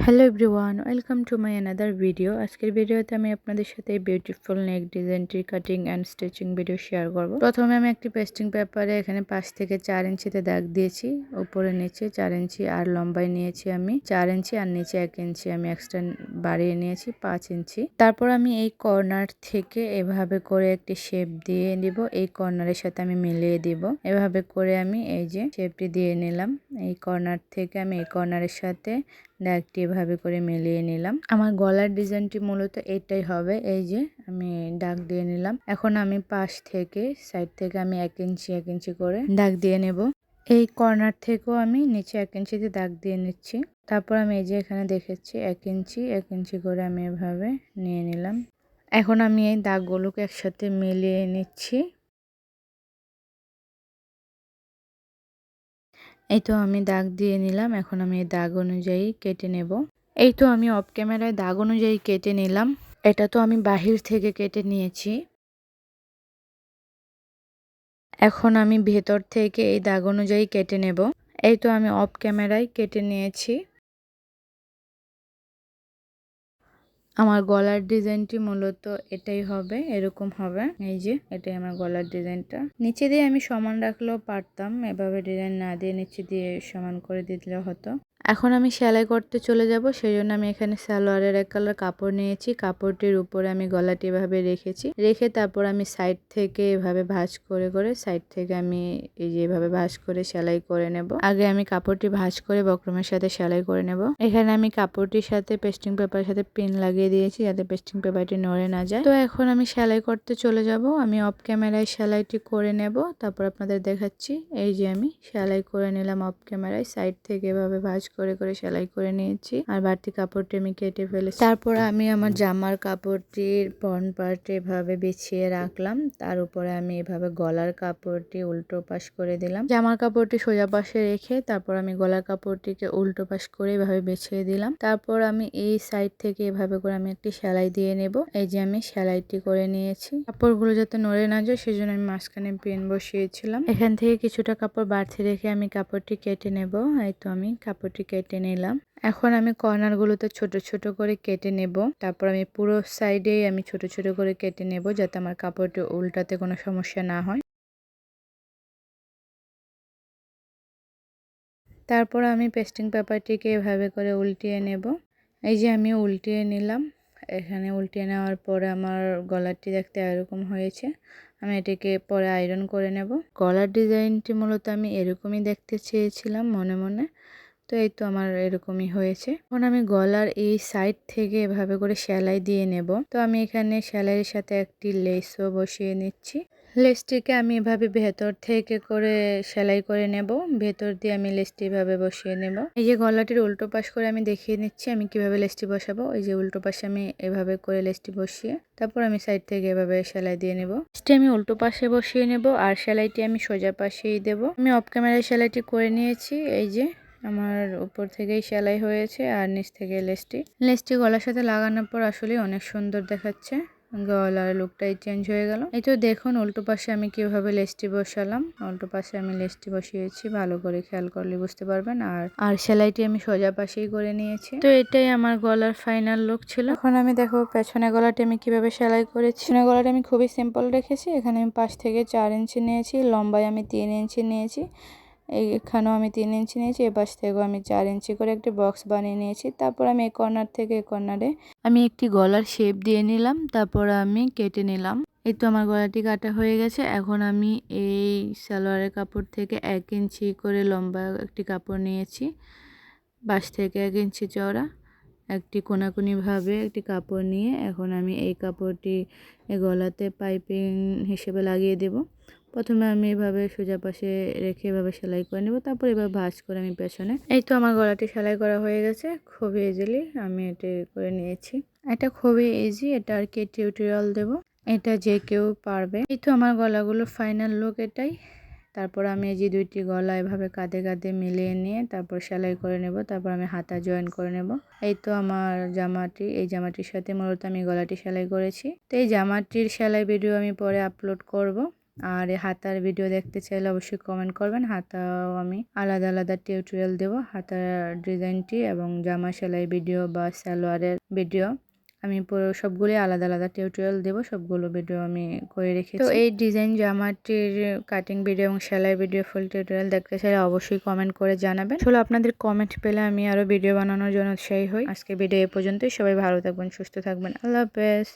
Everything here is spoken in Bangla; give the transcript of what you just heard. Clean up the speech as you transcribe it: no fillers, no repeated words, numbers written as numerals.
Hello everyone, welcome to my another video. আজকের ভিডিওতে আমি আপনাদের সাথে বিউটিফুল নেক ডিজাইনটির cutting and stitching video share করব। প্রথমে আমি একটি পেস্টিং পেপারে এখানে 5 থেকে 4 ইঞ্চিতে দাগ দিয়েছি, উপরে নিচে 4 ইঞ্চি, আর লম্বায় নিয়েছি আমি 4 ইঞ্চি, আর নিচে 1 ইঞ্চি আমি এক্সট্রা বাড়িয়ে নিয়েছি 5 ইঞ্চি। তারপর আমি এই কর্নার থেকে এভাবে করে একটি শেপ দিয়ে দিব, এই কর্নারের সাথে আমি মিলিয়ে দিব। এভাবে করে আমি এই যে শেপটি দিয়ে নিলাম। এই কর্নার থেকে আমি এই কর্নারের সাথে দাগটি এভাবে করে মিলিয়ে নিলাম। আমার গলার ডিজাইনটি মূলত এটাই হবে। এই যে আমি দাগ দিয়ে নিলাম। এখন আমি পাশ থেকে সাইড থেকে আমি 1 ইঞ্চি করে দাগ দিয়ে নেব। এই কর্নার থেকেও আমি নিচে 1 ইঞ্চিতে দাগ দিয়ে নিচ্ছি। তারপর আমি এই যে এখানে দেখেছি 1 ইঞ্চি করে আমি এভাবে নিয়ে নিলাম। এখন আমি এই দাগগুলোকে একসাথে মিলিয়ে নিচ্ছি। এই তো আমি দাগ দিয়ে নিলাম। এখন আমি এই দাগ অনুযায়ী কেটে নেব। এই তো আমি অফ ক্যামেরায় দাগ অনুযায়ী কেটে নিলাম। এটা তো আমি বাহির থেকে কেটে নিয়েছি। এখন আমি ভেতর থেকে এই দাগ অনুযায়ী কেটে নেব। এই তো আমি অফ ক্যামেরায় কেটে নিয়েছি। আমার গলার ডিজাইনটি মূলত এটাই হবে, এরকম হবে। এই যে এটাই আমার গলার ডিজাইনটা। নিচে দিয়ে আমি সমান রাখলেও পারতাম, এভাবে ডিজাইন না দিয়ে নিচে দিয়ে সমান করে দিলে হতো। এখন আমি সেলাই করতে চলে যাব, সেই জন্য আমি এখানে সালোয়ারের 1 কালার কাপড় নিয়েছি। কাপড়টির উপরে আমি গলাটি এভাবে রেখেছি, রেখে তারপর আমি সাইড থেকে এভাবে ভাঁজ করে করে সাইড থেকে আমি এই যে এভাবে ভাঁজ করে সেলাই করে নেব। আগে আমি কাপড়টি ভাঁজ করে বক্রমের সাথে সেলাই করে নেব। এখানে আমি কাপড়টির সাথে পেস্টিং পেপারের সাথে পিন লাগিয়ে দিয়েছি যাতে পেস্টিং পেপারটি নড়ে না যায়। তো এখন আমি সেলাই করতে চলে যাব। আমি অফ ক্যামেরায় সেলাইটি করে নেব, তারপর আপনাদের দেখাচ্ছি। এই যে আমি সেলাই করে নিলাম অফ ক্যামেরায়, সাইড থেকে এভাবে ভাঁজ করে করে সেলাই করে নিয়েছি, আর বাড়তি কাপড়টি আমি কেটে ফেলেছি। তারপর আমি আমার জামার কাপড়টির ফ্রন্ট পার্টে এভাবে বিছিয়ে রাখলাম। তার উপরে আমি এভাবে গলার কাপড়টি উল্টো পাশ করে দিলাম। জামার কাপড়টি সোজা পাশে রেখে তারপর আমি গলার কাপড়টিকে উল্টো পাশ করে এভাবে বিছিয়ে দিলাম। তারপর আমি এই সাইড থেকে এভাবে করে আমি একটি সেলাই দিয়ে নেব। এই যে আমি সেলাইটি করে নিয়েছি। কাপড়গুলো যাতে নড়ে না যায় সেজন্য আমি মাঝখানে পেন বসিয়েছিলাম। এখান থেকে কিছুটা কাপড় বাড়তি রেখে আমি কাপড়টি কেটে নেব। এই তো আমি কাপড়টি কেটে নিলাম। এখন আমি কর্নারগুলোতে ছোট ছোট করে কেটে নেব। তারপর আমি পুরো সাইডেই আমি ছোট ছোট করে কেটে নেব, যাতে আমার কাপড়টি উল্টাতে কোনো সমস্যা না হয়। তারপর আমি পেস্টিং পেপারটিকে এভাবে করে উল্টিয়ে নেব। এই যে আমি উল্টিয়ে নিলাম। এখানে উল্টিয়ে নেওয়ার পরে আমার গলাটি দেখতে এরকম হয়েছে। আমি এটিকে পরে আয়রন করে নেব। গলার ডিজাইনটি মূলত আমি এরকমই দেখতে চেয়েছিলাম মনে মনে। তো এই তো আমার এরকমই হয়েছে। এখন আমি গলার এই সাইড থেকে এভাবে করে সেলাই দিয়ে নেব। তো আমি এখানে সেলাইয়ের সাথে একটি লেসও বসিয়ে নিচ্ছি। লেসটিকে আমি এভাবে ভেতর থেকে করে সেলাই করে নেব। ভেতর দিয়ে আমি লেসটি এভাবে বসিয়ে নেব। এই যে গলাটির উল্টো পাশ করে আমি দেখিয়ে নিচ্ছি আমি কিভাবে লেসটি বসাবো। এই যে উল্টো পাশে আমি এভাবে করে লেসটি বসিয়ে তারপর আমি সাইড থেকে এভাবে সেলাই দিয়ে নেব। লেসটি আমি উল্টো পাশে বসিয়ে নেব, আর সেলাইটি আমি সোজা পাশেই দেব। আমি অফ ক্যামেরায় সেলাইটি করে নিয়েছি। এই যে আমার উপর থেকেই সেলাই হয়েছে আর নিচ থেকে লেসটি গলার সাথে লাগানোর পর আসলে অনেক সুন্দর দেখাচ্ছে। গলার লুকটাই চেঞ্জ হয়ে গেল। এই তো দেখুন উল্টো পাশে আমি কিভাবে লেসটি বসালাম। উল্টো পাশে আমি লেসটি বসিয়েছি, ভালো করে খেয়াল করলে বুঝতে পারবেন। আর সেলাইটি আমি সোজা পাশেই করে নিয়েছি। তো এটাই আমার গলার ফাইনাল লুক ছিল। এখন আমি দেখো পেছনে গলাটি আমি কিভাবে সেলাই করেছি। পেছনে গলাটি আমি খুবই সিম্পল রেখেছি। এখানে আমি পাশ থেকে 4 ইঞ্চি নিয়েছি, লম্বায় আমি 3 ইঞ্চি নিয়েছি। এইখানেও আমি 3 ইঞ্চি নিয়েছি, এপাশ থেকেও আমি 4 ইঞ্চি করে একটি বক্স বানিয়ে নিয়েছি। তারপর আমি এই কর্নার থেকে এই কর্নারে আমি একটি গলার শেপ দিয়ে নিলাম, তারপর আমি কেটে নিলাম। এই তো আমার গলাটি কাটা হয়ে গেছে। এখন আমি এই সালোয়ারের কাপড় থেকে 1 ইঞ্চি করে লম্বা একটি কাপড় নিয়েছি, পাশ থেকে 1 ইঞ্চি চওড়া একটি কোনাকুনিভাবে একটি কাপড় নিয়ে এখন আমি এই কাপড়টি গলাতে পাইপিং হিসেবে লাগিয়ে দেব। প্রথমে আমি এভাবে সোজা পাশে রেখে এভাবে সেলাই করে নেব, তারপর এভাবে ভাঁজ করে আমি পেছনে। এই তো আমার গলাটি সেলাই করা হয়ে গেছে খুবই ইজিলি, আমি এটি করে নিয়েছি। এটা খুবই ইজি, এটা আর কি টিউটোরিয়াল দেব, এটা যে কেউ পারবে। এই তো আমার গলাগুলো ফাইনাল লুক এটাই। তারপর আমি এই যে 2টি গলা এভাবে কাঁধে কাঁধে মিলিয়ে নিয়ে তারপর সেলাই করে নেব। তারপর আমি হাতা জয়েন করে নেব। এই তো আমার জামাটি, এই জামাটির সাথে মূলত আমি গলাটি সেলাই করেছি। তো এই জামাটির সেলাই ভিডিও আমি পরে আপলোড করব। আর এই হাতার ভিডিও দেখতে চাইলে অবশ্যই কমেন্ট করবেন। হাতাও আমি আলাদা আলাদা টিউটোরিয়াল দেব, হাতার ডিজাইনটি এবং জামা সেলাই ভিডিও বা সালোয়ারের ভিডিও আমি পুরো সবগুলোই আলাদা আলাদা টিউটোরিয়াল দেব, সবগুলো ভিডিও আমি করে রেখেছি। তো এই ডিজাইন জামাটির কাটিং ভিডিও এবং সেলাই ভিডিও ফুল টিউটোরিয়াল দেখতে চাইলে অবশ্যই কমেন্ট করে জানাবেন। আসলে আপনাদের কমেন্ট পেলে আমি আরও ভিডিও বানানোর জন্য উৎসাহী হই। আজকে ভিডিও এ পর্যন্তই। সবাই ভালো থাকবেন, সুস্থ থাকবেন। আল্লাহ হাফেজ।